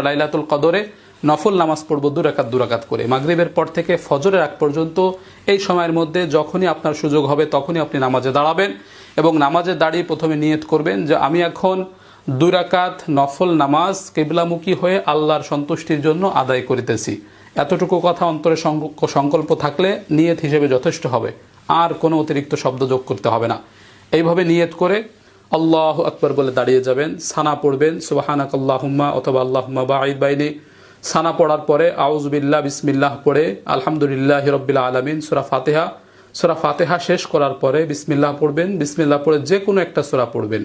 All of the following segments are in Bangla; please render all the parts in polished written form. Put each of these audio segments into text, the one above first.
লাইলাতুল কদরে নফল নামাজ পড়বো 2 রাকাত করে। মাগরিবের পর থেকে ফজরের আগ পর্যন্ত এই সময়ের মধ্যে যখনই আপনার সুযোগ হবে তখনই আপনি নামাজে দাঁড়াবেন এবং নামাজে দাঁড়িয়ে প্রথমে নিয়ত করবেন যে আমি এখন 2 রাকাত নফল নামাজ কিবলামুখী হয়ে আল্লাহর সন্তুষ্টির জন্য আদায় করিতেছি। এতটুকু কথা অন্তরে সংকল্প থাকলে নিয়ত হিসেবে যথেষ্ট হবে, আর কোনো অতিরিক্ত শব্দ যোগ করতে হবে না। এইভাবে নিয়ত করে আল্লাহু আকবার বলে দাঁড়িয়ে যাবেন, সানা পড়বেন সুবহানাকাল্লাহুম্মা অথবা আল্লাহুম্মা বাঈদ বাইনি। সানা পড়ার পরে আউযু বিল্লাহ বিসমিল্লাহ পড়ে আলহামদুলিল্লাহি রাব্বিল আলামিন সূরা ফাতিহা শেষ করার পরে বিসমিল্লাহ পড়বেন। বিসমিল্লাহ পড়ে যে কোনো একটা সূরা পড়বেন।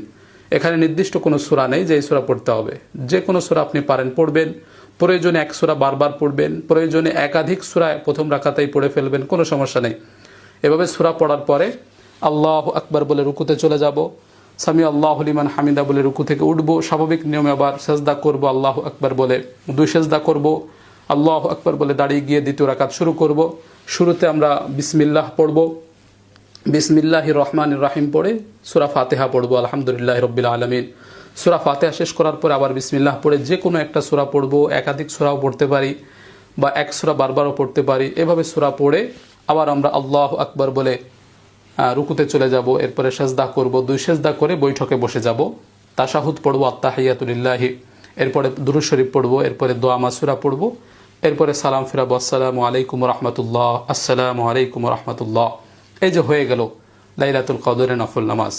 এখানে নির্দিষ্ট কোনো সূরা নেই যে এই সূরা পড়তে হবে, যে কোনো সূরা আপনি পারেন পড়বেন। প্রয়োজনে এক সূরা বারবার পড়বেন, প্রয়োজনে একাধিক সূরা প্রথম রাকাতেই পড়ে ফেলবেন, কোনো সমস্যা নেই। এভাবে সূরা পড়ার পরে আল্লাহু আকবার বলে রুকুতে চলে যাব, সামি আল্লাহু লিমান হামিদা বলে রুকু থেকে উঠব, স্বাভাবিক নিয়মে আবার সেজদা করব, আল্লাহু আকবার বলে 2 সেজদা করব, আল্লাহু আকবার বলে দাঁড়িয়ে গিয়ে দ্বিতীয় রাকাত শুরু করব। শুরুতে আমরা বিসমিল্লাহ পড়ব, বিসমিল্লাহির রহমানির রহিম পড়ে সূরা ফাতিহা পড়ব আলহামদুলিল্লাহি রাব্বিল আলামিন। সূরা ফাতিহা শেষ করার পরে আবার বিসমিল্লাহ পড়ে যে কোনো একটা সূরা পড়ব, একাধিক সূরাও পড়তে পারি বা এক সূরা বারবারও পড়তে পারি। এভাবে সূরা পড়ে আবার আমরা আল্লাহু আকবার বলে রুকুতে চলে যাব, এরপরে সেজদা করব, 2 সেজদা করে বৈঠকে বসে যাব, তাশাহুদ পড়ব আত্তাহিয়াতু লিল্লাহি, এরপরে দুরূদ শরীফ পড়ব, এরপরে দোয়া মাসুরা পড়ব, এরপরে সালাম ফিরাবো, আসসালামু আলাইকুম ওয়া রাহমাতুল্লাহ, আসসালামু আলাইকুম ওয়া রাহমাতুল্লাহ। এই যে হয়ে গেল লাইলাতুল কদরের নফল নামাজ।